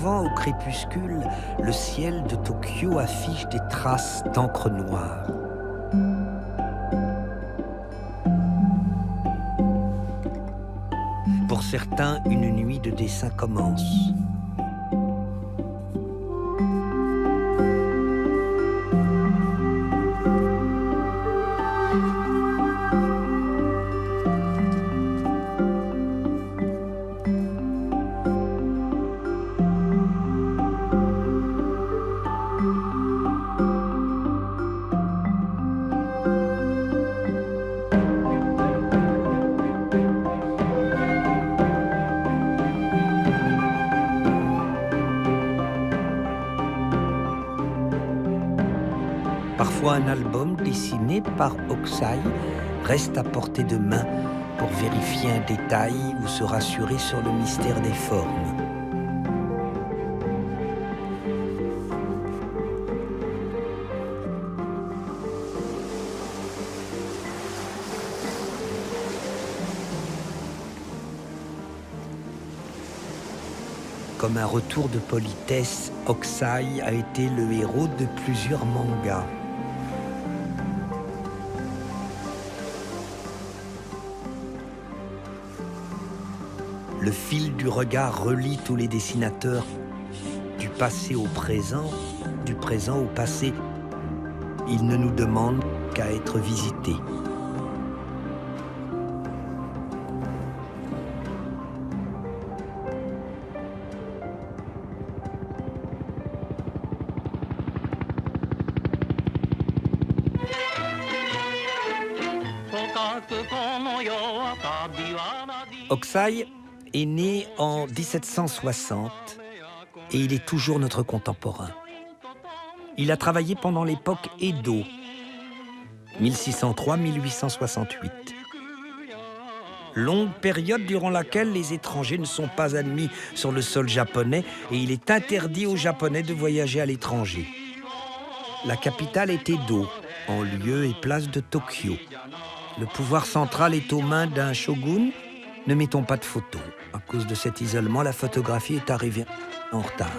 souvent au crépuscule, le ciel de Tokyo affiche des traces d'encre noire. Pour certains, une nuit de dessin commence. Parfois, un album dessiné par Hokusai reste à portée de main pour vérifier un détail ou se rassurer sur le mystère des formes. Comme un retour de politesse, Hokusai a été le héros de plusieurs mangas. Le fil du regard relie tous les dessinateurs, du passé au présent, du présent au passé. Il ne nous demande qu'à être visités. Hokusai est né en 1760 et il est toujours notre contemporain. Il a travaillé pendant l'époque Edo, 1603-1868. Longue période durant laquelle les étrangers ne sont pas admis sur le sol japonais et il est interdit aux Japonais de voyager à l'étranger. La capitale est Edo, en lieu et place de Tokyo. Le pouvoir central est aux mains d'un shogun. Ne mettons pas de photos. À cause de cet isolement, la photographie est arrivée en retard.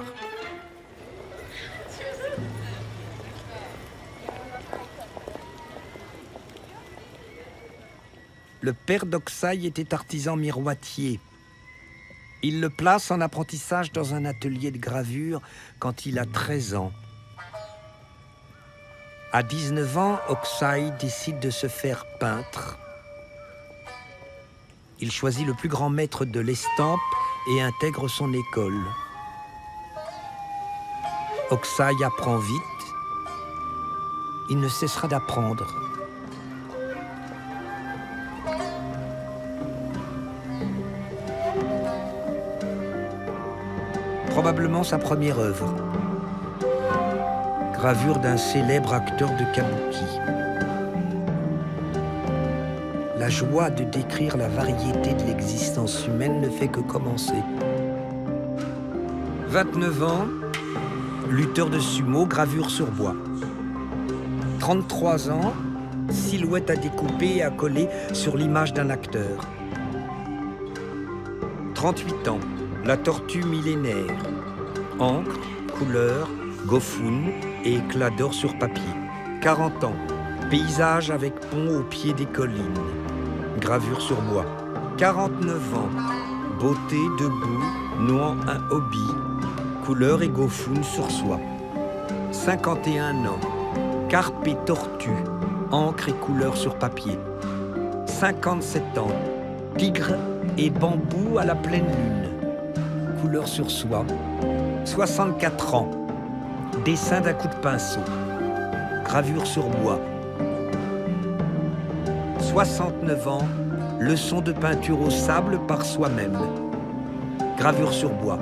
Le père d'Hokusai était artisan miroitier. Il le place en apprentissage dans un atelier de gravure quand il a 13 ans. À 19 ans, Hokusai décide de se faire peintre. Il choisit le plus grand maître de l'estampe et intègre son école. Hokusai apprend vite. Il ne cessera d'apprendre. Probablement sa première œuvre. Gravure d'un célèbre acteur de kabuki. La joie de décrire la variété de l'existence humaine ne fait que commencer. 29 ans, lutteur de sumo, gravure sur bois. 33 ans, silhouette à découper et à coller sur l'image d'un acteur. 38 ans, la tortue millénaire. Encre, couleur, gofun et éclat d'or sur papier. 40 ans, paysage avec pont au pied des collines. Gravure sur bois. 49 ans, beauté debout, nouant un hobby, couleur et gofun sur soie. 51 ans, carpe et tortue, encre et couleur sur papier. 57 ans, tigre et bambou à la pleine lune, couleur sur soie. 64 ans, dessin d'un coup de pinceau, gravure sur bois. 69 ans, leçon de peinture au sable par soi-même. Gravure sur bois.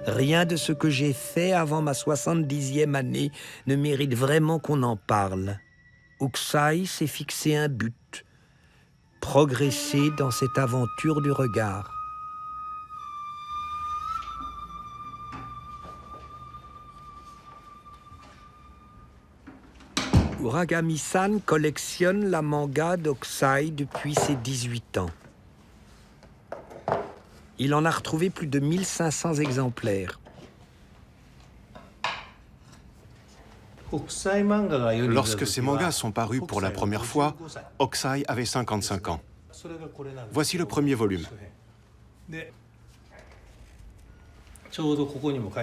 Rien de ce que j'ai fait avant ma 70e année ne mérite vraiment qu'on en parle. Hokusai s'est fixé un but, progresser dans cette aventure du regard. Uragami-san collectionne la manga d'Hokusai depuis ses 18 ans. Il en a retrouvé plus de 1500 exemplaires. Lorsque ces mangas sont parus pour la première fois, Hokusai avait 55 ans. Voici le premier volume.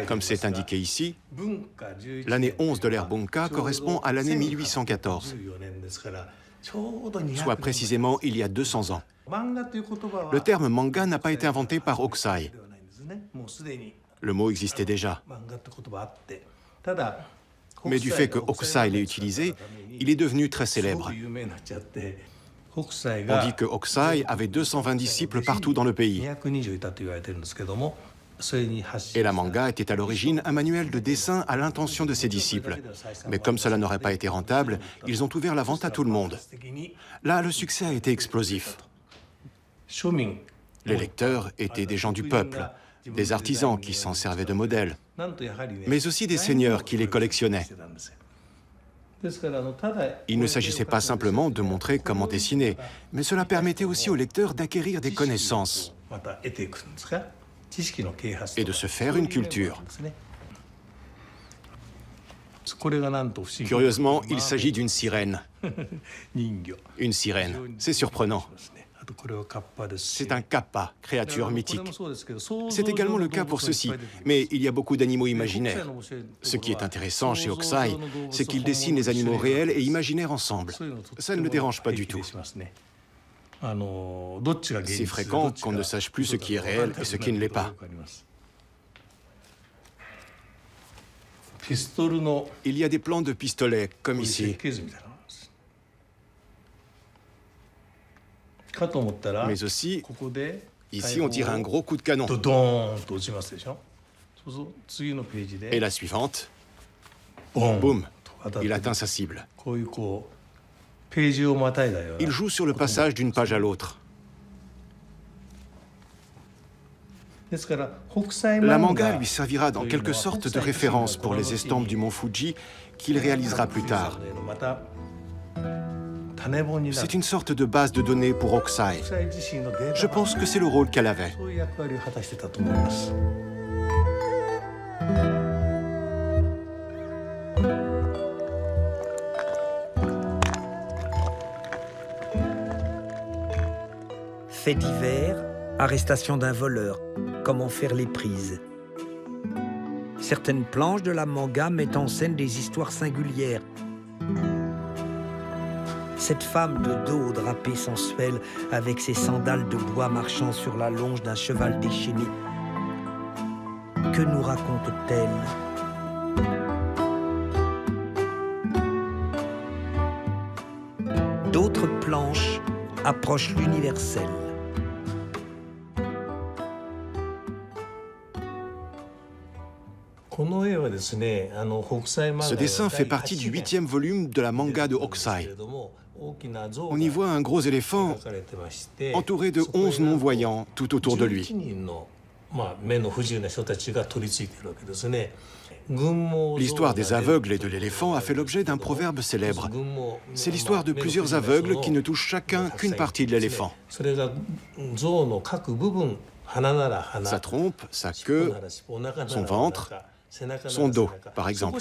Comme c'est indiqué ici, l'année 11 de l'ère Bunka correspond à l'année 1814, soit précisément il y a 200 ans. Le terme manga n'a pas été inventé par Hokusai. Le mot existait déjà. Mais du fait que Hokusai l'ait utilisé, il est devenu très célèbre. On dit que Hokusai avait 220 disciples partout dans le pays. Et la manga était à l'origine un manuel de dessin à l'intention de ses disciples. Mais comme cela n'aurait pas été rentable, ils ont ouvert la vente à tout le monde. Là, le succès a été explosif. Les lecteurs étaient des gens du peuple, des artisans qui s'en servaient de modèles, mais aussi des seigneurs qui les collectionnaient. Il ne s'agissait pas simplement de montrer comment dessiner, mais cela permettait aussi aux lecteurs d'acquérir des connaissances et de se faire une culture. Curieusement, il s'agit d'une sirène. Une sirène, c'est surprenant. C'est un kappa, créature mythique. C'est également le cas pour ceci, mais il y a beaucoup d'animaux imaginaires. Ce qui est intéressant chez Hokusai, c'est qu'il dessine les animaux réels et imaginaires ensemble. Ça ne le dérange pas du tout. C'est fréquent qu'on ne sache plus ce qui est réel et ce qui ne l'est pas. Il y a des plans de pistolets, comme ici. Mais aussi, ici, on tire un gros coup de canon. Et la suivante, boum, il atteint sa cible. Il joue sur le passage d'une page à l'autre. La manga lui servira dans quelque sorte de référence pour les estampes du mont Fuji qu'il réalisera plus tard. C'est une sorte de base de données pour Hokusai. Je pense que c'est le rôle qu'elle avait. Faits divers, arrestation d'un voleur, comment faire les prises. Certaines planches de la manga mettent en scène des histoires singulières. Cette femme de dos drapée sensuelle avec ses sandales de bois marchant sur la longe d'un cheval déchaîné. Que nous raconte-t-elle? D'autres planches approchent l'universel. Ce dessin fait partie du 8e volume de la manga de Hokusai. On y voit un gros éléphant entouré de 11 non-voyants tout autour de lui. L'histoire des aveugles et de l'éléphant a fait l'objet d'un proverbe célèbre. C'est l'histoire de plusieurs aveugles qui ne touchent chacun qu'une partie de l'éléphant. Sa trompe, sa queue, son ventre, son dos, par exemple.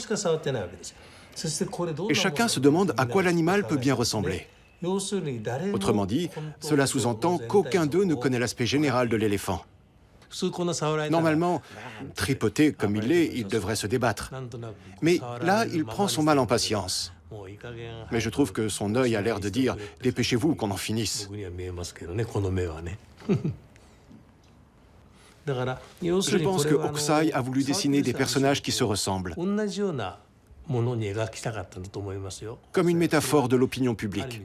Et chacun se demande à quoi l'animal peut bien ressembler. Autrement dit, cela sous-entend qu'aucun d'eux ne connaît l'aspect général de l'éléphant. Normalement, tripoté comme il l'est, il devrait se débattre. Mais là, il prend son mal en patience. Mais je trouve que son œil a l'air de dire « Dépêchez-vous qu'on en finisse ». Je pense que Hokusai a voulu dessiner des personnages qui se ressemblent, comme une métaphore de l'opinion publique.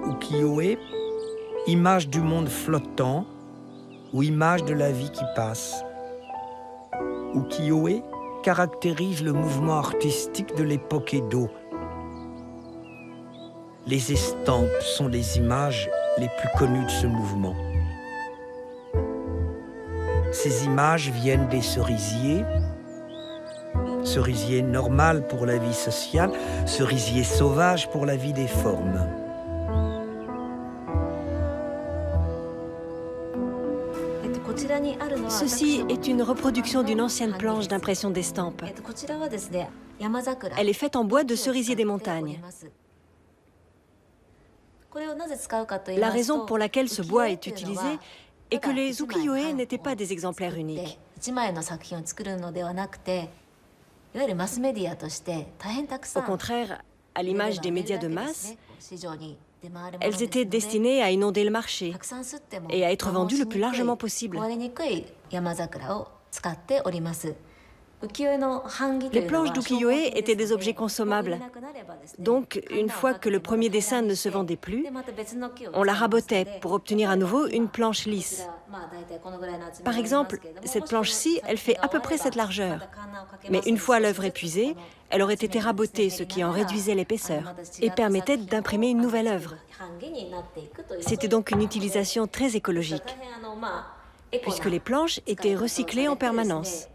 Ukiyo-e, image du monde flottant ou image de la vie qui passe. Ukiyo-e caractérise le mouvement artistique de l'époque Edo. Les estampes sont les images les plus connues de ce mouvement. Ces images viennent des cerisiers, Cerisier normal pour la vie sociale, cerisier sauvage pour la vie des formes. Ceci est une reproduction d'une ancienne planche d'impression d'estampes. Elle est faite en bois de cerisier des montagnes. La raison pour laquelle ce bois est utilisé est que les ukiyo-e n'étaient pas des exemplaires uniques. Au contraire, à l'image des médias de masse, elles étaient destinées à inonder le marché et à être vendues le plus largement possible. Les planches d'ukiyo-e étaient des objets consommables. Donc, une fois que le premier dessin ne se vendait plus, on la rabotait pour obtenir à nouveau une planche lisse. Par exemple, cette planche-ci, elle fait à peu près cette largeur. Mais une fois l'œuvre épuisée, elle aurait été rabotée, ce qui en réduisait l'épaisseur et permettait d'imprimer une nouvelle œuvre. C'était donc une utilisation très écologique, puisque les planches étaient recyclées en permanence.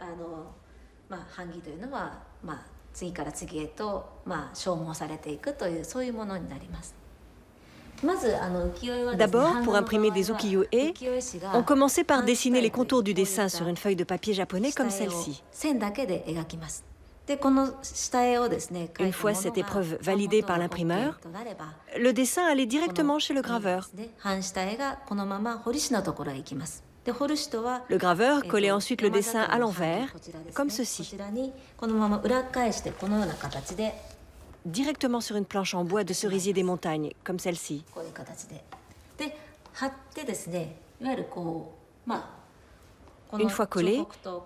D'abord, pour imprimer des ukiyo-e, on commençait par dessiner les contours du dessin sur une feuille de papier japonais comme celle-ci. Une fois cette épreuve validée par l'imprimeur, le dessin allait directement chez le graveur. Le graveur collait ensuite le dessin à l'envers, comme ceci, directement sur une planche en bois de cerisier des montagnes, comme celle-ci. Une fois collé,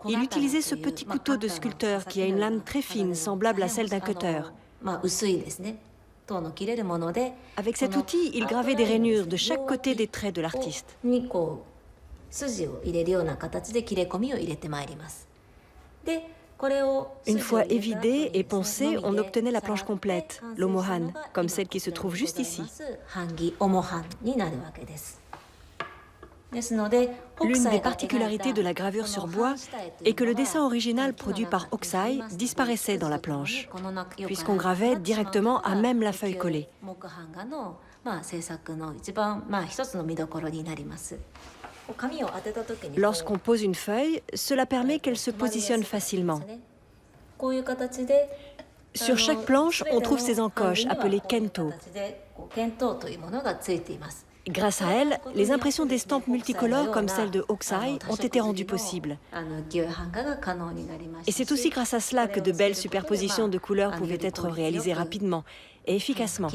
il utilisait ce petit couteau de sculpteur qui a une lame très fine, semblable à celle d'un cutter. Avec cet outil, il gravait des rainures de chaque côté des traits de l'artiste. Une fois évidée et poncée, on obtenait la planche complète, l'omohan, comme celle qui se trouve juste ici. L'une des particularités de la gravure sur bois est que le dessin original produit par Hokusai disparaissait dans la planche, puisqu'on gravait directement à même la feuille collée. Lorsqu'on pose une feuille, cela permet qu'elle se positionne facilement. Sur chaque planche, on trouve ces encoches appelées kento. Grâce à elles, les impressions d'estampes multicolores comme celle de Hokusai ont été rendues possibles. Et c'est aussi grâce à cela que de belles superpositions de couleurs pouvaient être réalisées rapidement et efficacement.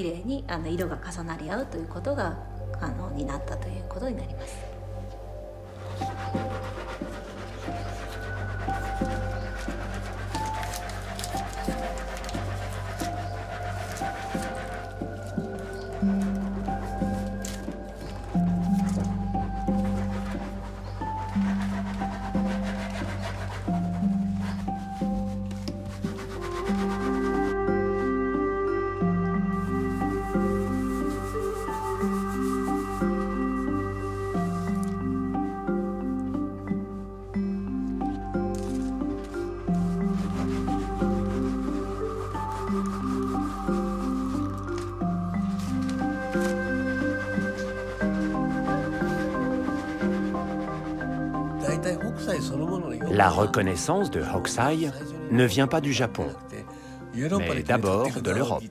La reconnaissance de Hokusai ne vient pas du Japon, mais d'abord de l'Europe.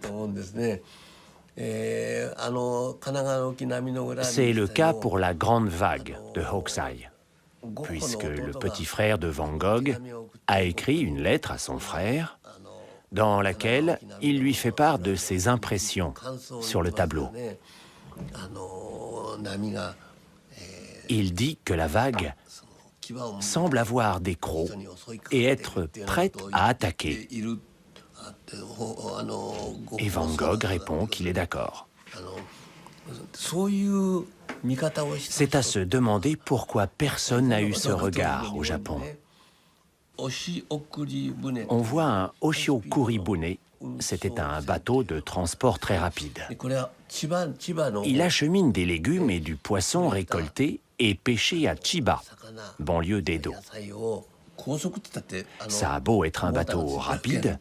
C'est le cas pour la grande vague de Hokusai, puisque le petit frère de Van Gogh a écrit une lettre à son frère dans laquelle il lui fait part de ses impressions sur le tableau. Il dit que la vague semble avoir des crocs et être prête à attaquer. Et Van Gogh répond qu'il est d'accord. C'est à se demander pourquoi personne n'a eu ce regard au Japon. On voit un Oshiokuri-bune, c'était un bateau de transport très rapide. Il achemine des légumes et du poisson récoltés et pêchés à Chiba, banlieue d'Edo. Ça a beau être un bateau rapide,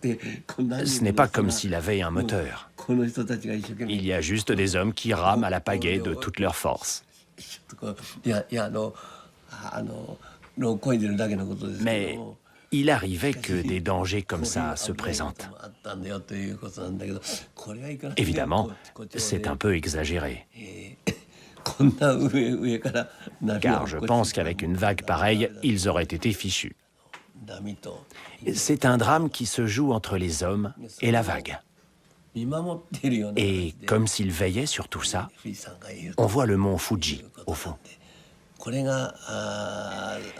ce n'est pas comme s'il avait un moteur. Il y a juste des hommes qui rament à la pagaie de toute leur force. Mais il arrivait que des dangers comme ça se présentent. Évidemment, c'est un peu exagéré. Car je pense qu'avec une vague pareille, ils auraient été fichus. C'est un drame qui se joue entre les hommes et la vague. Et comme s'il veillait sur tout ça, on voit le mont Fuji au fond.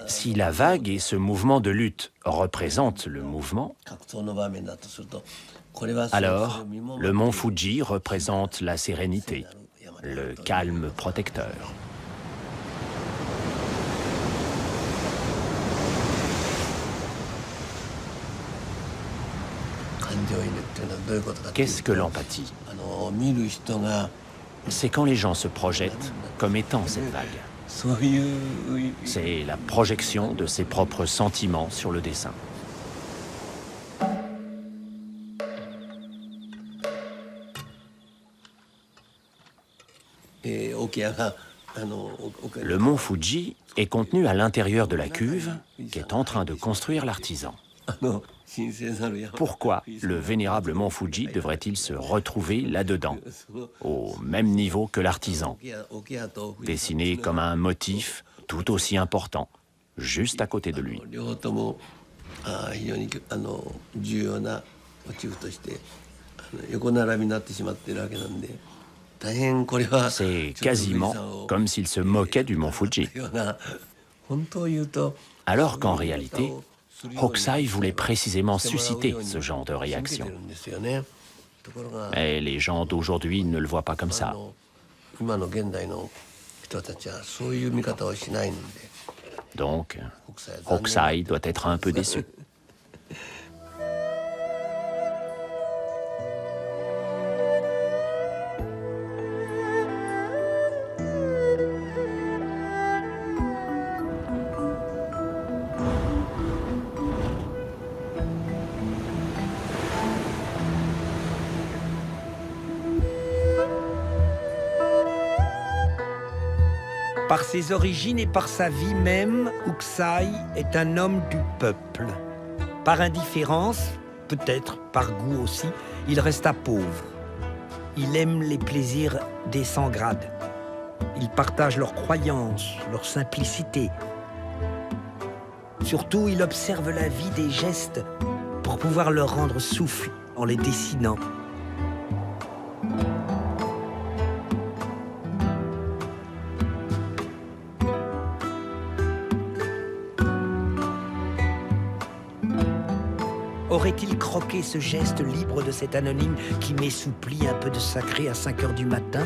Si la vague et ce mouvement de lutte représentent le mouvement, alors le mont Fuji représente la sérénité, le calme protecteur. Qu'est-ce que l'empathie? C'est quand les gens se projettent comme étant cette vague. C'est la projection de ses propres sentiments sur le dessin. Le mont Fuji est contenu à l'intérieur de la cuve qu'est en train de construire l'artisan. Pourquoi le vénérable mont Fuji devrait-il se retrouver là-dedans, au même niveau que l'artisan, dessiné comme un motif tout aussi important, juste à côté de lui? C'est quasiment comme s'il se moquait du mont Fuji. Alors qu'en réalité, Hokusai voulait précisément susciter ce genre de réaction. Mais les gens d'aujourd'hui ne le voient pas comme ça. Donc, Hokusai doit être un peu déçu. Par ses origines et par sa vie même, Hokusai est un homme du peuple. Par indifférence, peut-être par goût aussi, il resta pauvre. Il aime les plaisirs des sans-grades. Il partage leurs croyances, leur simplicité. Surtout, il observe la vie des gestes pour pouvoir leur rendre souffle en les dessinant. Aurait-il croqué ce geste libre de cet anonyme qui m'essouplit un peu de sacré à 5 heures du matin?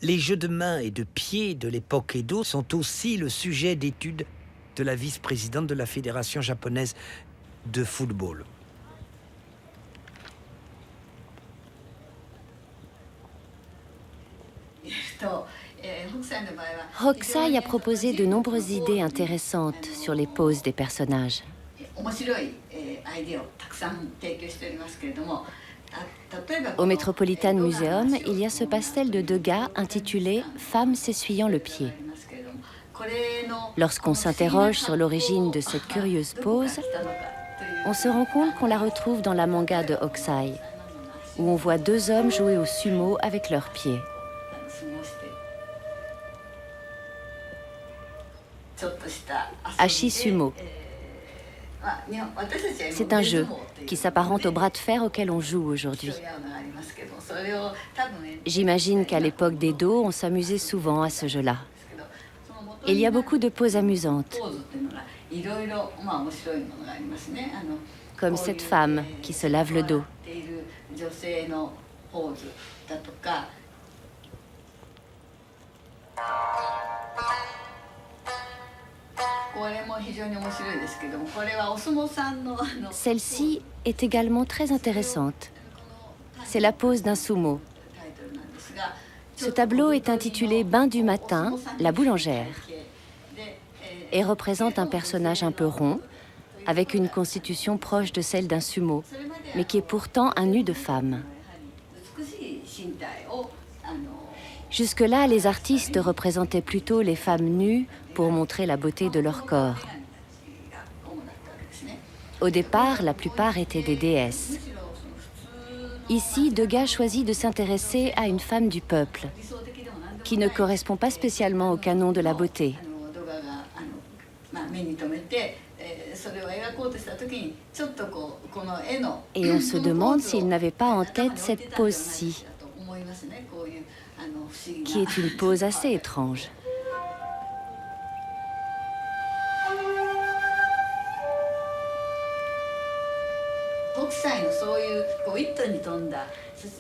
Les jeux de main et de pied de l'époque Edo sont aussi le sujet d'étude de la vice-présidente de la Fédération japonaise de football. Hokusai a proposé de nombreuses idées intéressantes sur les poses des personnages. Au Metropolitan Museum, il y a ce pastel de Degas intitulé « Femme s'essuyant le pied ». Lorsqu'on s'interroge sur l'origine de cette curieuse pose, on se rend compte qu'on la retrouve dans la manga de Hokusai, où on voit deux hommes jouer au sumo avec leurs pieds. Ashi Sumo. C'est un jeu qui s'apparente au bras de fer auquel on joue aujourd'hui. J'imagine qu'à l'époque d'Edo, on s'amusait souvent à ce jeu-là. Il y a beaucoup de poses amusantes, comme cette femme qui se lave le dos. Celle-ci est également très intéressante. C'est la pose d'un sumo. Ce tableau est intitulé « Bain du matin, la boulangère » et représente un personnage un peu rond, avec une constitution proche de celle d'un sumo, mais qui est pourtant un nu de femme. Jusque-là, les artistes représentaient plutôt les femmes nues pour montrer la beauté de leur corps. Au départ, la plupart étaient des déesses. Ici, Degas choisit de s'intéresser à une femme du peuple, qui ne correspond pas spécialement au canon de la beauté. Et on se demande s'il n'avait pas en tête cette pose-ci, qui est une pose assez étrange.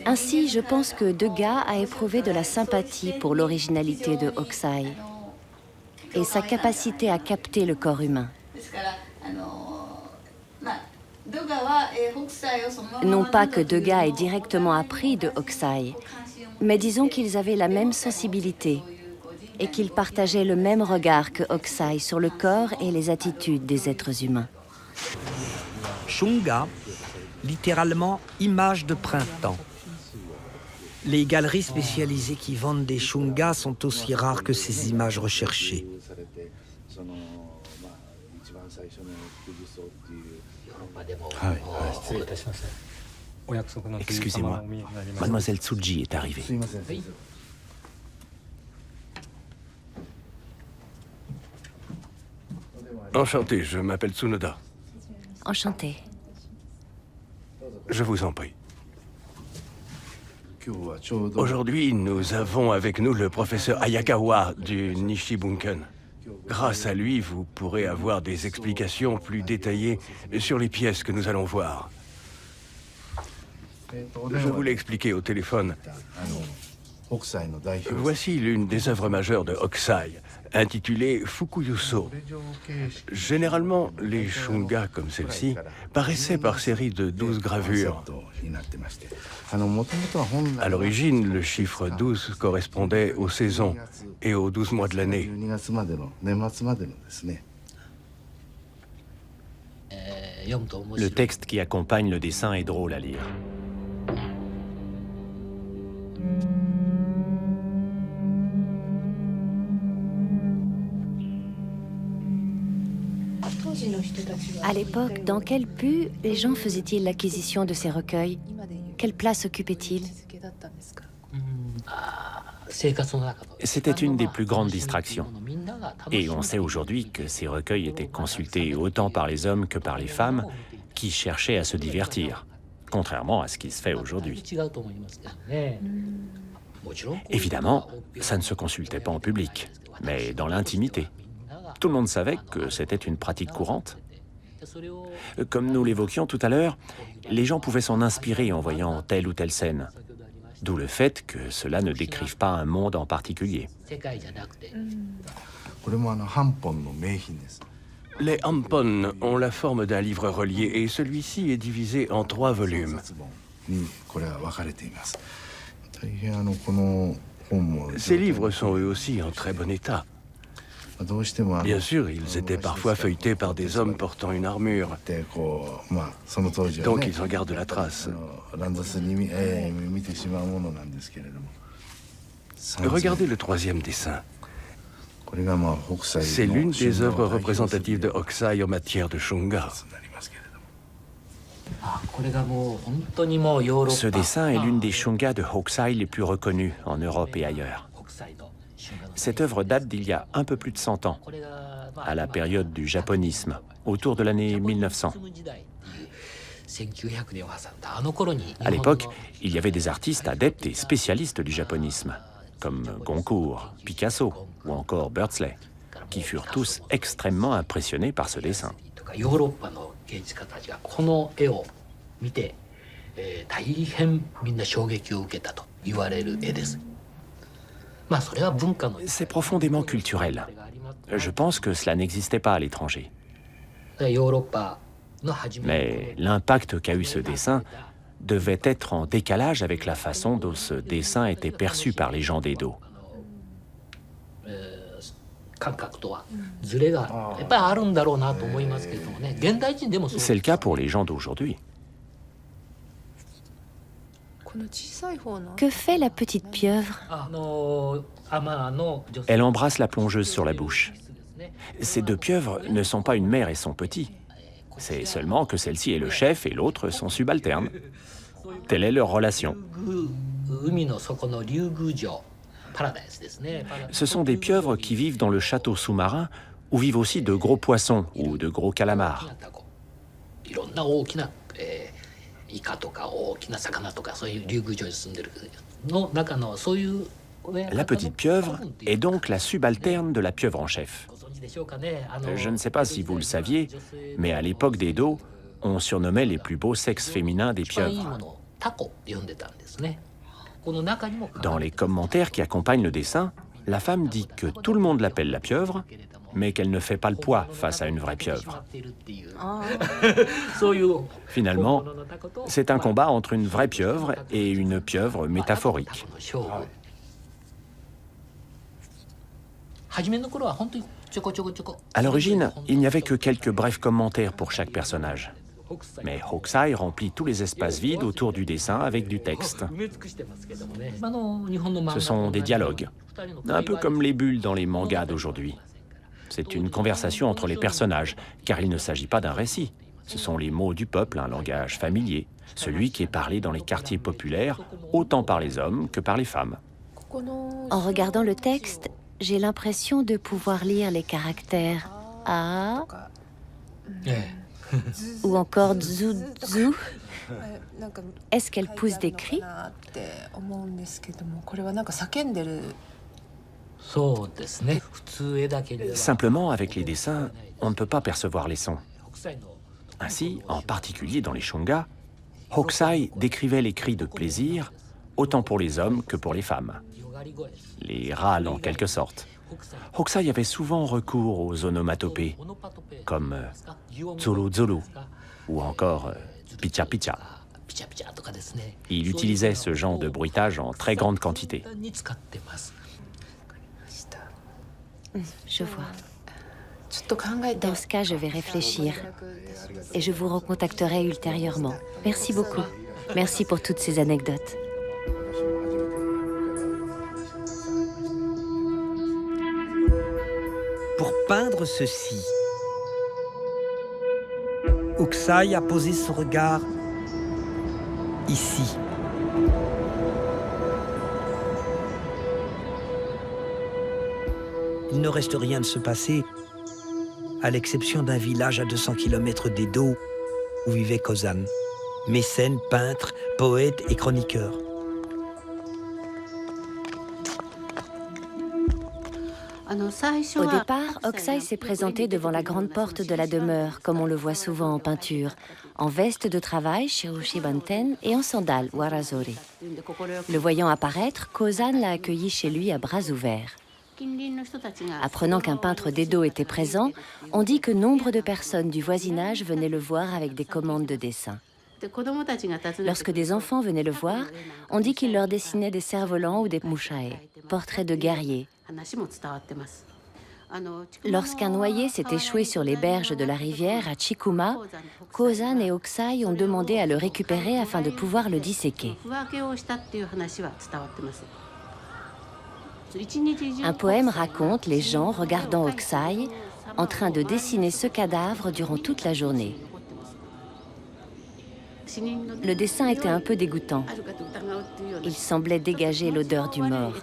Ainsi, je pense que Degas a éprouvé de la sympathie pour l'originalité de Hokusai et sa capacité à capter le corps humain. Non pas que Degas ait directement appris de Hokusai, mais disons qu'ils avaient la même sensibilité et qu'ils partageaient le même regard que Hokusai sur le corps et les attitudes des êtres humains. Shunga, littéralement image de printemps. Les galeries spécialisées qui vendent des shungas sont aussi rares que ces images recherchées. Excusez-moi, mademoiselle Tsuji est arrivée. Enchanté, je m'appelle Tsunoda. Enchantée. Je vous en prie. Aujourd'hui, nous avons avec nous le professeur Ayakawa du Nishibunken. Grâce à lui, vous pourrez avoir des explications plus détaillées sur les pièces que nous allons voir. Je vous l'ai expliqué au téléphone. Voici l'une des œuvres majeures de Hokusai, intitulée Fukuyuso. Généralement, les shungas comme celle-ci paraissaient par série de 12 gravures. À l'origine, le chiffre 12 correspondait aux saisons et aux 12 mois de l'année. Le texte qui accompagne le dessin est drôle à lire. À l'époque, dans quel but les gens faisaient-ils l'acquisition de ces recueils? Quelle place occupaient-ils? C'était une des plus grandes distractions. Et on sait aujourd'hui que ces recueils étaient consultés autant par les hommes que par les femmes qui cherchaient à se divertir, contrairement à ce qui se fait aujourd'hui. Évidemment, ça ne se consultait pas en public, mais dans l'intimité. Tout le monde savait que c'était une pratique courante. Comme nous l'évoquions tout à l'heure, les gens pouvaient s'en inspirer en voyant telle ou telle scène. D'où le fait que cela ne décrive pas un monde en particulier. Les hampon ont la forme d'un livre relié et celui-ci est divisé en 3 volumes. Ces livres sont eux aussi en très bon état. Bien sûr, ils étaient parfois feuilletés par des hommes portant une armure. Donc ils en gardent la trace. Regardez le 3e dessin. C'est l'une des œuvres représentatives de Hokusai en matière de shunga. Ce dessin est l'une des shungas de Hokusai les plus reconnues en Europe et ailleurs. Cette œuvre date d'il y a un peu plus de 100 ans, à la période du japonisme, autour de l'année 1900. À l'époque, il y avait des artistes adeptes et spécialistes du japonisme, comme Goncourt, Picasso ou encore Beardsley, qui furent tous extrêmement impressionnés par ce dessin. C'est profondément culturel. Je pense que cela n'existait pas à l'étranger. Mais l'impact qu'a eu ce dessin devait être en décalage avec la façon dont ce dessin était perçu par les gens d'Edo. C'est le cas pour les gens d'aujourd'hui. Que fait la petite pieuvre? Elle embrasse la plongeuse sur la bouche. Ces deux pieuvres ne sont pas une mère et son petit. C'est seulement que celle-ci est le chef et l'autre son subalterne. Telle est leur relation. Ce sont des pieuvres qui vivent dans le château sous-marin où vivent aussi de gros poissons ou de gros calamars. La petite pieuvre est donc la subalterne de la pieuvre en chef. Je ne sais pas si vous le saviez, mais à l'époque d'Edo, on surnommait les plus beaux sexes féminins des pieuvres. Dans les commentaires qui accompagnent le dessin, la femme dit que tout le monde l'appelle la pieuvre, mais qu'elle ne fait pas le poids face à une vraie pieuvre. Finalement, c'est un combat entre une vraie pieuvre et une pieuvre métaphorique. À l'origine, il n'y avait que quelques brefs commentaires pour chaque personnage. Mais Hokusai remplit tous les espaces vides autour du dessin avec du texte. Ce sont des dialogues, un peu comme les bulles dans les mangas d'aujourd'hui. C'est une conversation entre les personnages, car il ne s'agit pas d'un récit. Ce sont les mots du peuple, un langage familier, celui qui est parlé dans les quartiers populaires, autant par les hommes que par les femmes. En regardant le texte, j'ai l'impression de pouvoir lire les caractères A ou encore Zu. Est-ce qu'elle pousse des cris? Simplement, avec les dessins, on ne peut pas percevoir les sons. Ainsi, en particulier dans les shunga, Hokusai décrivait les cris de plaisir, autant pour les hommes que pour les femmes. Les râles en quelque sorte. Hokusai avait souvent recours aux onomatopées, comme Zoro Zoro ou encore Picha Picha. Il utilisait ce genre de bruitage en très grande quantité. Je vois. Dans ce cas, je vais réfléchir et je vous recontacterai ultérieurement. Merci beaucoup. Merci pour toutes ces anecdotes. Pour peindre ceci, Hokusai a posé son regard ici. Il ne reste rien de ce passé, à l'exception d'un village à 200 km d'Edo où vivait Kozan, mécène, peintre, poète et chroniqueur. Au départ, Hokusai s'est présenté devant la grande porte de la demeure, comme on le voit souvent en peinture, en veste de travail, Shirushi Banten, et en sandales, Warazore. Le voyant apparaître, Kozan l'a accueilli chez lui à bras ouverts. Apprenant qu'un peintre d'Edo était présent, on dit que nombre de personnes du voisinage venaient le voir avec des commandes de dessin. Lorsque des enfants venaient le voir, on dit qu'il leur dessinait des cerfs-volants ou des mushae, portraits de guerriers. Lorsqu'un noyé s'est échoué sur les berges de la rivière à Chikuma, Kozan et Hokusai ont demandé à le récupérer afin de pouvoir le disséquer. Un poème raconte les gens regardant Hokusai en train de dessiner ce cadavre durant toute la journée. Le dessin était un peu dégoûtant. Il semblait dégager l'odeur du mort.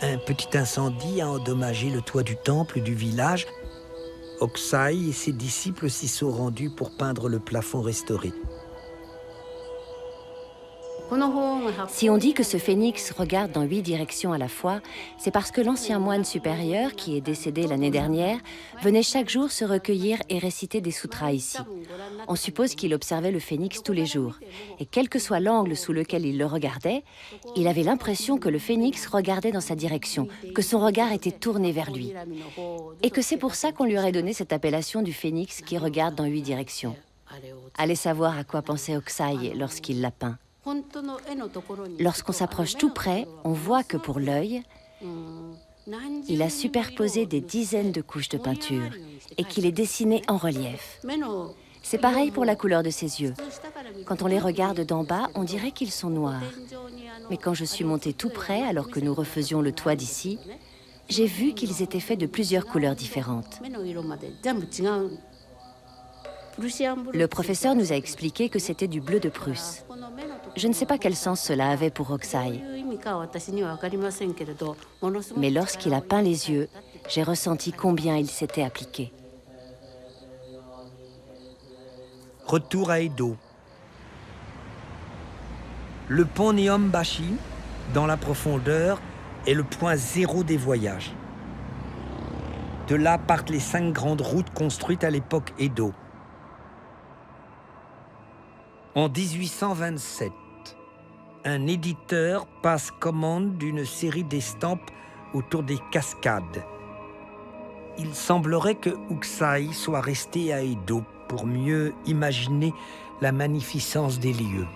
Un petit incendie a endommagé le toit du temple du village. Hokusai et ses disciples s'y sont rendus pour peindre le plafond restauré. Si on dit que ce phénix regarde dans 8 directions à la fois, c'est parce que l'ancien moine supérieur, qui est décédé l'année dernière, venait chaque jour se recueillir et réciter des sutras ici. On suppose qu'il observait le phénix tous les jours. Et quel que soit l'angle sous lequel il le regardait, il avait l'impression que le phénix regardait dans sa direction, que son regard était tourné vers lui. Et que c'est pour ça qu'on lui aurait donné cette appellation du phénix qui regarde dans 8 directions. Allez savoir à quoi pensait Hokusai lorsqu'il l'a peint. Lorsqu'on s'approche tout près, on voit que pour l'œil, il a superposé des dizaines de couches de peinture et qu'il est dessiné en relief. C'est pareil pour la couleur de ses yeux. Quand on les regarde d'en bas, on dirait qu'ils sont noirs. Mais quand je suis montée tout près, alors que nous refaisions le toit d'ici, j'ai vu qu'ils étaient faits de plusieurs couleurs différentes. Le professeur nous a expliqué que c'était du bleu de Prusse. Je ne sais pas quel sens cela avait pour Hokusai. Mais lorsqu'il a peint les yeux, j'ai ressenti combien il s'était appliqué. Retour à Edo. Le pont Neombashi, dans la profondeur, est le point zéro des voyages. De là partent les 5 grandes routes construites à l'époque Edo. En 1827, un éditeur passe commande d'une série d'estampes autour des cascades. Il semblerait que Hokusai soit resté à Edo pour mieux imaginer la magnificence des lieux.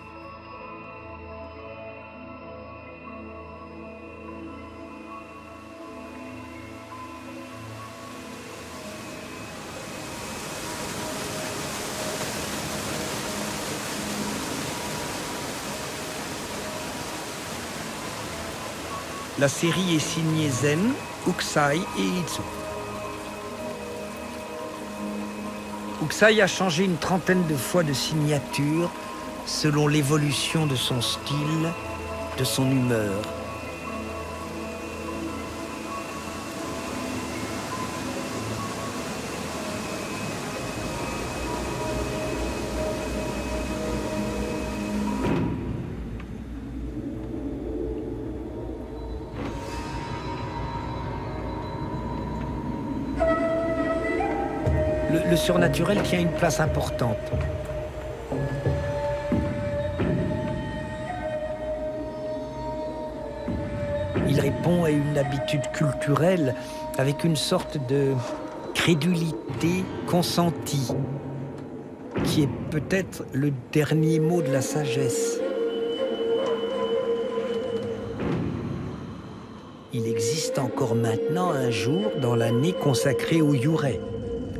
La série est signée Zen, Hokusai et Itsu. Hokusai a changé une trentaine de fois de signature selon l'évolution de son style, de son humeur. Le surnaturel tient une place importante. Il répond à une habitude culturelle avec une sorte de crédulité consentie, qui est peut-être le dernier mot de la sagesse. Il existe encore maintenant un jour dans l'année consacré au Yurei,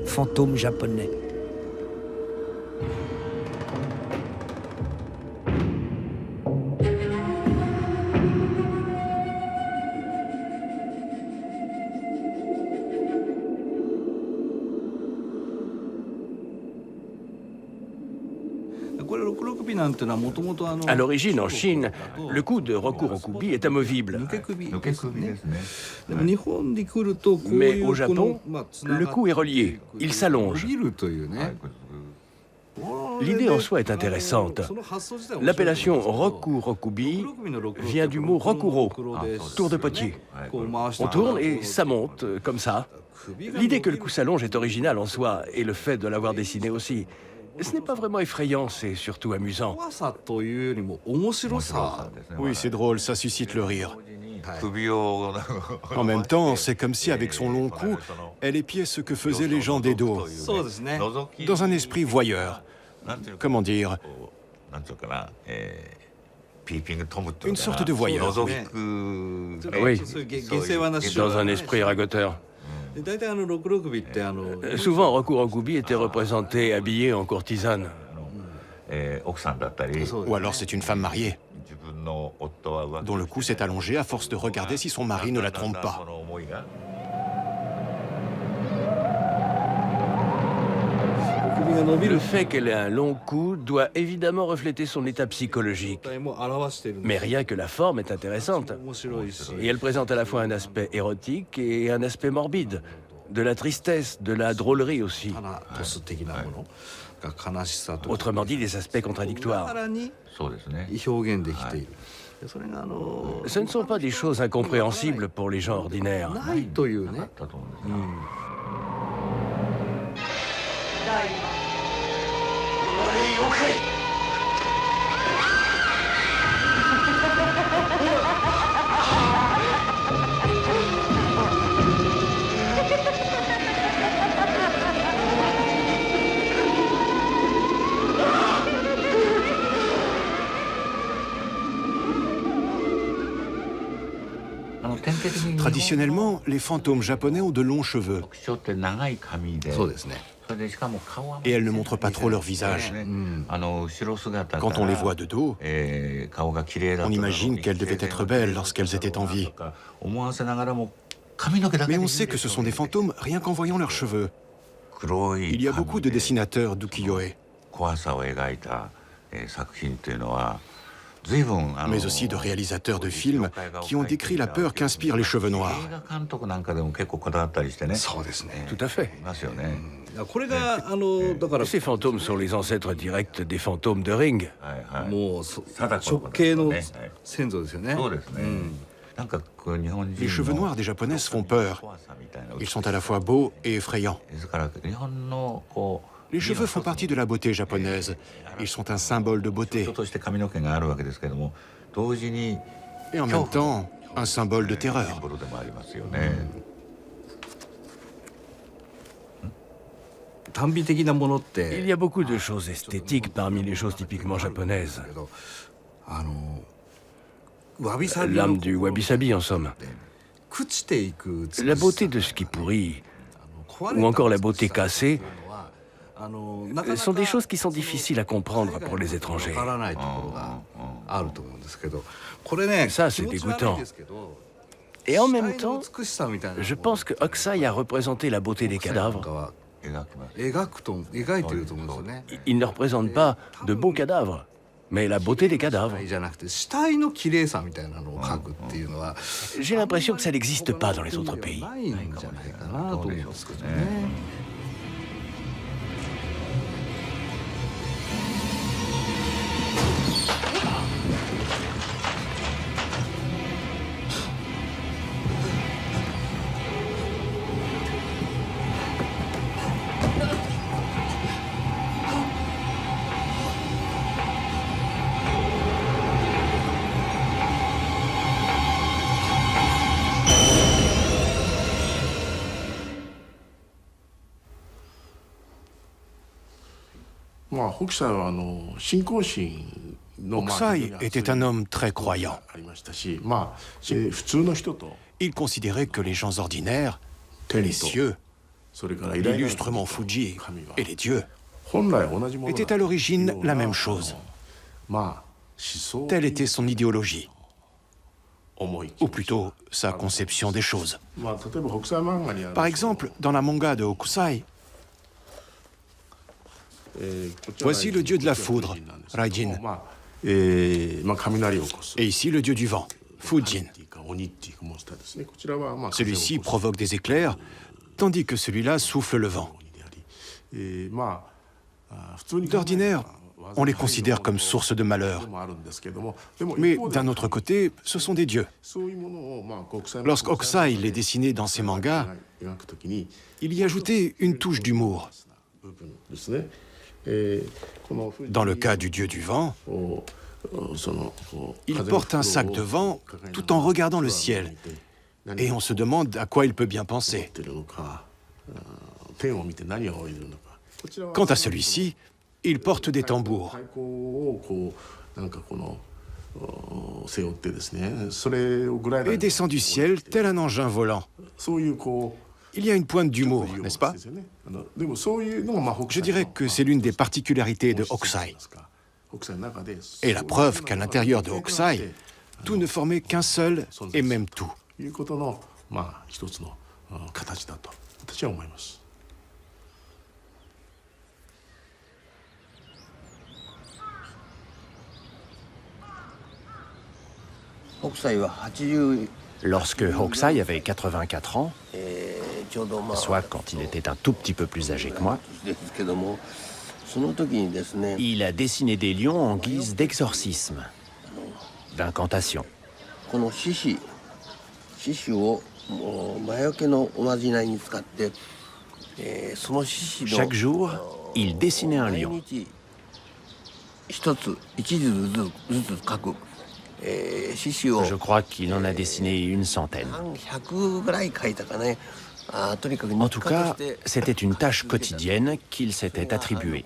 fantôme japonais. À l'origine, en Chine, le coup de Rokurokubi est amovible. Mais au Japon, le coup est relié, il s'allonge. L'idée en soi est intéressante. L'appellation Rokurokubi vient du mot Rokuro, tour de potier. On tourne et ça monte, comme ça. L'idée que le coup s'allonge est originale en soi, et le fait de l'avoir dessiné aussi. Ce n'est pas vraiment effrayant, c'est surtout amusant. Oui, c'est drôle, ça suscite le rire. En même temps, c'est comme si, avec son long cou, elle épiait ce que faisaient les gens d'Edo. Dans un esprit voyeur. Comment dire? Une sorte de voyeur. Oui, dans un esprit ragoteur. Souvent, Rokurokubi était représenté habillé en courtisane. Ou alors c'est une femme mariée, dont le cou s'est allongé à force de regarder si son mari ne la trompe pas. Le fait qu'elle ait un long cou doit évidemment refléter son état psychologique. Mais rien que la forme est intéressante. Et elle présente à la fois un aspect érotique et un aspect morbide. De la tristesse, de la drôlerie aussi. Autrement dit, des aspects contradictoires. Ce ne sont pas des choses incompréhensibles pour les gens ordinaires. Traditionnellement, les fantômes japonais ont de longs cheveux. Et elles ne montrent pas trop leur visage. Quand on les voit de dos, on imagine qu'elles devaient être belles lorsqu'elles étaient en vie. Mais on sait que ce sont des fantômes rien qu'en voyant leurs cheveux. Il y a beaucoup de dessinateurs d'ukiyo-e, mais aussi de réalisateurs de films qui ont décrit la peur qu'inspirent les cheveux noirs. Tout à fait. Ces fantômes sont les ancêtres directs des fantômes de Ring. Les cheveux noirs des Japonaises font peur. Ils sont à la fois beaux et effrayants. Les cheveux font partie de la beauté japonaise. Ils sont un symbole de beauté. Et en même temps, un symbole de terreur. Il y a beaucoup de choses esthétiques parmi les choses typiquement japonaises. L'âme du wabi-sabi, en somme. La beauté de ce qui pourrit, ou encore la beauté cassée, sont des choses qui sont difficiles à comprendre pour les étrangers. Ça, c'est dégoûtant. Et en même temps, je pense que Hokusai a représenté la beauté des cadavres. Il ne représente pas de beaux cadavres, mais la beauté des cadavres. J'ai l'impression que ça n'existe pas dans les autres pays. Hokusai était un homme très croyant. Il considérait que les gens ordinaires, les cieux, l'illustre mont Fuji et les dieux étaient à l'origine la même chose. Telle était son idéologie, ou plutôt sa conception des choses. Par exemple, dans la manga de Hokusai, voici le dieu de la foudre, Raijin, et ici le dieu du vent, Fujin. Celui-ci provoque des éclairs, tandis que celui-là souffle le vent. D'ordinaire, on les considère comme source de malheur. Mais d'un autre côté, ce sont des dieux. Lorsqu'Hokusai les dessinait dans ses mangas, il y ajoutait une touche d'humour. Dans le cas du dieu du vent, il porte un sac de vent tout en regardant le ciel. Et on se demande à quoi il peut bien penser. Quant à celui-ci, il porte des tambours. Et descend du ciel tel un engin volant. Il y a une pointe d'humour, n'est-ce pas? Je dirais que c'est l'une des particularités de Hokusai. Et la preuve qu'à l'intérieur de Hokusai, tout ne formait qu'un seul et même tout. Lorsque Hokusai avait 84 ans, soit quand il était un tout petit peu plus âgé que moi, Il a dessiné des lions en guise d'exorcisme, d'incantation. Chaque jour, il dessinait un lion. Je crois qu'il en a dessiné une centaine. En tout cas, c'était une tâche quotidienne qu'il s'était attribuée.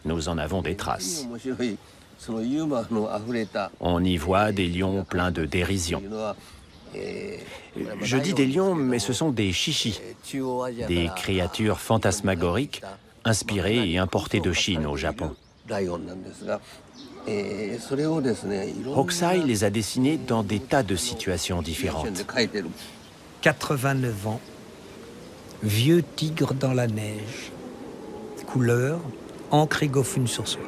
Nous en avons des traces. On y voit des lions pleins de dérision. Je dis des lions, mais ce sont des shishis, des créatures fantasmagoriques inspirées et importées de Chine au Japon. Hokusai les a dessinés dans des tas de situations différentes. 89 ans, vieux tigre dans la neige, couleur, encre et Gofun sur soie.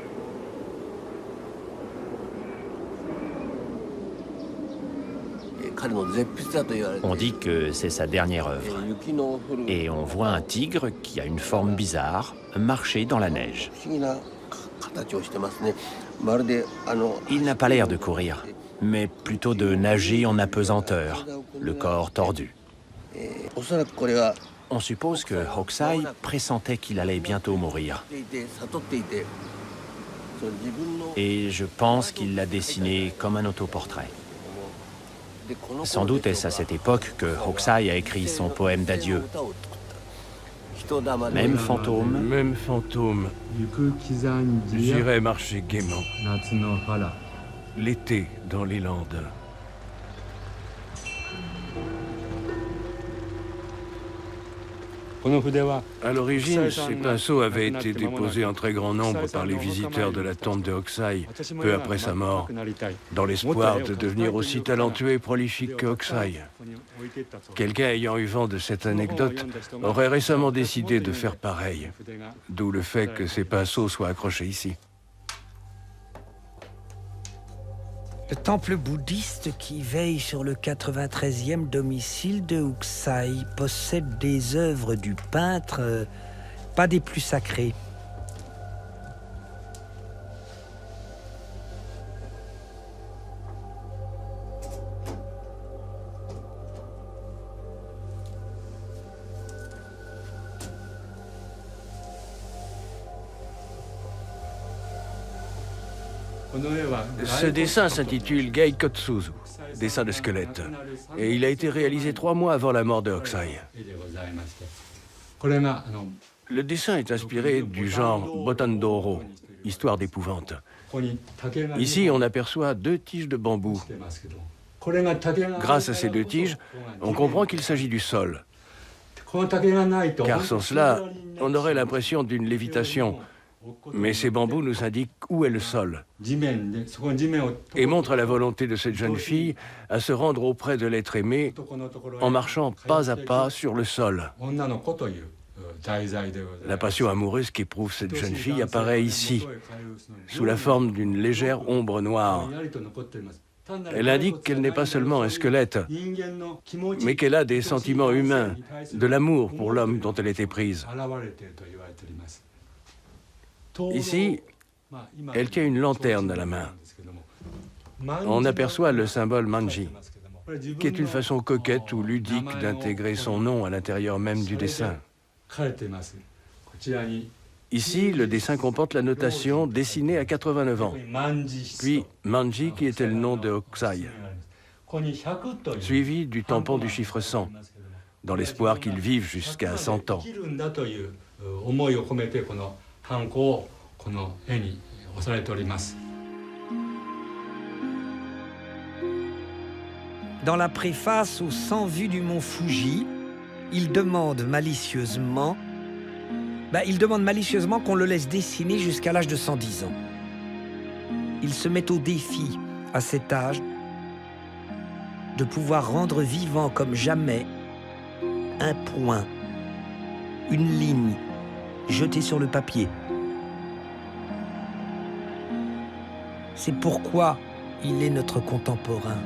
On dit que c'est sa dernière œuvre. Et on voit un tigre qui a une forme bizarre marcher dans la neige. Il n'a pas l'air de courir, mais plutôt de nager en apesanteur, le corps tordu. On suppose que Hokusai pressentait qu'il allait bientôt mourir. Et je pense qu'il l'a dessiné comme un autoportrait. Sans doute est-ce à cette époque que Hokusai a écrit son poème d'adieu. Même fantôme. Même fantôme. J'irai marcher gaiement. L'été dans les Landes. À l'origine, ces pinceaux avaient été déposés en très grand nombre par les visiteurs de la tombe de Hokusai, peu après sa mort, dans l'espoir de devenir aussi talentueux et prolifique que Hokusai. Quelqu'un ayant eu vent de cette anecdote aurait récemment décidé de faire pareil, d'où le fait que ces pinceaux soient accrochés ici. Le temple bouddhiste qui veille sur le 93e domicile de Hokusai possède des œuvres du peintre, pas des plus sacrées. Ce dessin s'intitule Geikotsuzu, dessin de squelette, et il a été réalisé 3 mois avant la mort de Hokusai. Le dessin est inspiré du genre Botandoro, histoire d'épouvante. Ici, on aperçoit 2 tiges de bambou. Grâce à ces 2 tiges, on comprend qu'il s'agit du sol. Car sans cela, on aurait l'impression d'une lévitation. Mais ces bambous nous indiquent où est le sol et montrent la volonté de cette jeune fille à se rendre auprès de l'être aimé en marchant pas à pas sur le sol. La passion amoureuse qu'éprouve cette jeune fille apparaît ici, sous la forme d'une légère ombre noire. Elle indique qu'elle n'est pas seulement un squelette, mais qu'elle a des sentiments humains, de l'amour pour l'homme dont elle est éprise. Ici, elle tient une lanterne à la main. On aperçoit le symbole manji, qui est une façon coquette ou ludique d'intégrer son nom à l'intérieur même du dessin. Ici, le dessin comporte la notation dessinée à 89 ans, puis manji qui était le nom de Hokusai, suivi du tampon du chiffre 100, dans l'espoir qu'il vive jusqu'à 100 ans. Dans la préface au 100 vues du mont Fuji, il demande malicieusement qu'on le laisse dessiner jusqu'à l'âge de 110 ans. Il se met au défi, à cet âge, de pouvoir rendre vivant comme jamais un point, une ligne jetée sur le papier. C'est pourquoi il est notre contemporain.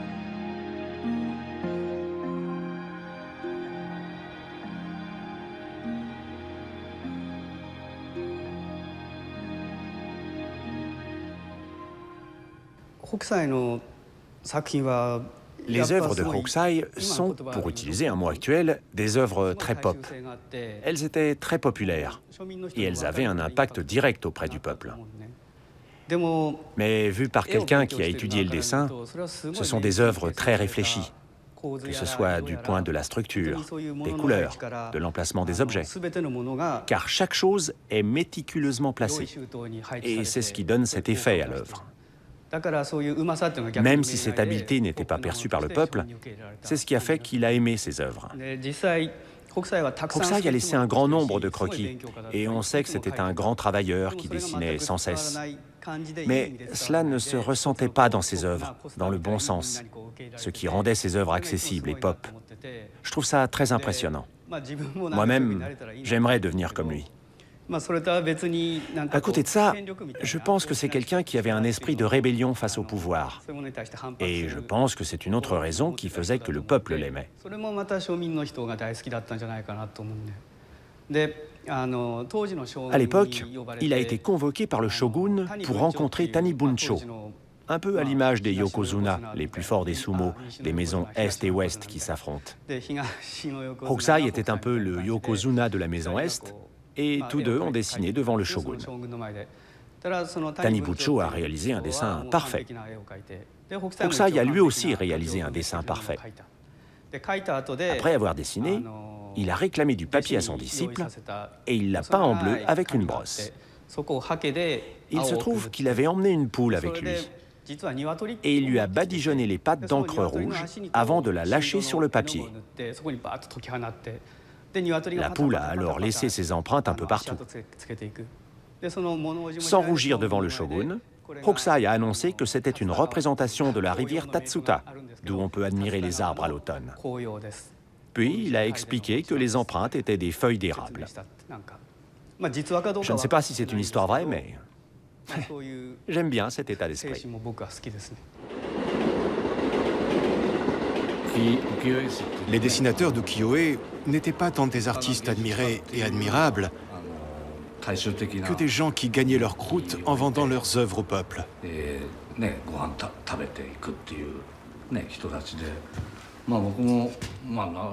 Les œuvres de Hokusai sont, pour utiliser un mot actuel, des œuvres très pop. Elles étaient très populaires et elles avaient un impact direct auprès du peuple. Mais vu par quelqu'un qui a étudié le dessin, ce sont des œuvres très réfléchies, que ce soit du point de la structure, des couleurs, de l'emplacement des objets, car chaque chose est méticuleusement placée, et c'est ce qui donne cet effet à l'œuvre. Même si cette habileté n'était pas perçue par le peuple, c'est ce qui a fait qu'il a aimé ces œuvres. Hokusai a laissé un grand nombre de croquis, et on sait que c'était un grand travailleur qui dessinait sans cesse. Mais cela ne se ressentait pas dans ses œuvres, dans le bon sens, ce qui rendait ses œuvres accessibles et pop. Je trouve ça très impressionnant. Moi-même, j'aimerais devenir comme lui. À côté de ça, je pense que c'est quelqu'un qui avait un esprit de rébellion face au pouvoir. Et je pense que c'est une autre raison qui faisait que le peuple l'aimait. À l'époque, il a été convoqué par le shogun pour rencontrer Tanibuncho, un peu à l'image des yokozuna, les plus forts des sumo, des maisons Est et Ouest qui s'affrontent. Hokusai était un peu le yokozuna de la maison Est, et tous deux ont dessiné devant le shogun. Tanibuncho a réalisé un dessin parfait. Hokusai a lui aussi réalisé un dessin parfait. Après avoir dessiné, il a réclamé du papier à son disciple et il l'a peint en bleu avec une brosse. Il se trouve qu'il avait emmené une poule avec lui et il lui a badigeonné les pattes d'encre rouge avant de la lâcher sur le papier. La poule a alors laissé ses empreintes un peu partout. Sans rougir devant le shogun, Hokusai a annoncé que c'était une représentation de la rivière Tatsuta, d'où on peut admirer les arbres à l'automne. Puis il a expliqué que les empreintes étaient des feuilles d'érable. Je ne sais pas si c'est une histoire vraie, mais j'aime bien cet état d'esprit. Les dessinateurs d'ukiyo-e n'étaient pas tant des artistes admirés et admirables que des gens qui gagnaient leur croûte en vendant leurs œuvres au peuple.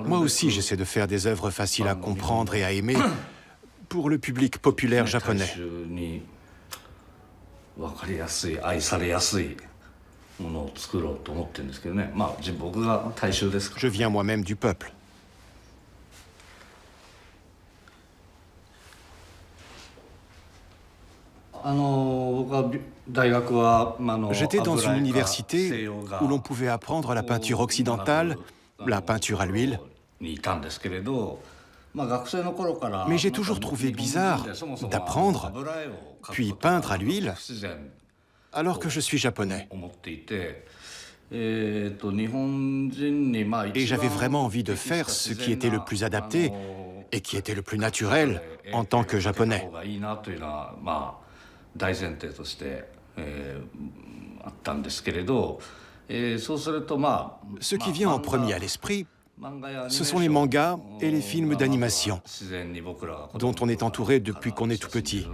Moi aussi, j'essaie de faire des œuvres faciles à comprendre et à aimer pour le public populaire japonais. Je viens moi-même du peuple. J'étais dans une université où l'on pouvait apprendre la peinture occidentale, la peinture à l'huile. Mais j'ai toujours trouvé bizarre d'apprendre, puis peindre à l'huile, alors que je suis japonais. Et j'avais vraiment envie de faire ce qui était le plus adapté et qui était le plus naturel en tant que japonais. Ce qui vient en premier à l'esprit, ce sont les mangas et les films d'animation, dont on est entouré depuis qu'on est tout petit.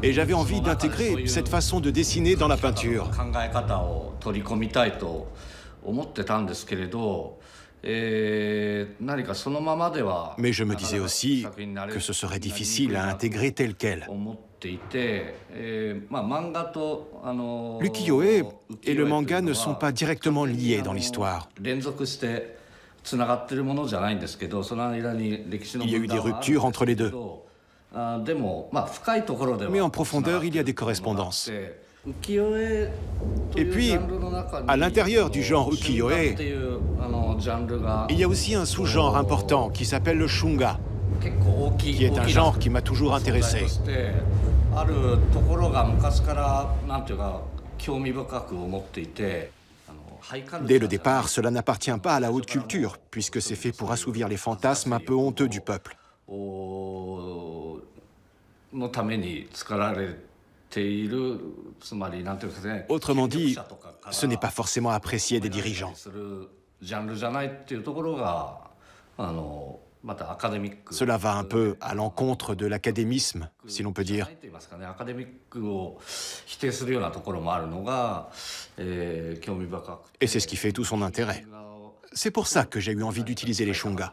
Et j'avais envie d'intégrer cette façon de dessiner dans la peinture. Mais je me disais aussi que ce serait difficile à intégrer tel quel. L'ukiyo-e et le manga ne sont pas directement liés dans l'histoire. Il y a eu des ruptures entre les deux. Mais en profondeur, il y a des correspondances. Et puis, à l'intérieur du genre ukiyo-e, il y a aussi un sous-genre important qui s'appelle le shunga, qui est un genre qui m'a toujours intéressé. Dès le départ, cela n'appartient pas à la haute culture, puisque c'est fait pour assouvir les fantasmes un peu honteux du peuple. Autrement dit, ce n'est pas forcément apprécié des dirigeants. Cela va un peu à l'encontre de l'académisme, si l'on peut dire. Et c'est ce qui fait tout son intérêt. C'est pour ça que j'ai eu envie d'utiliser les shunga.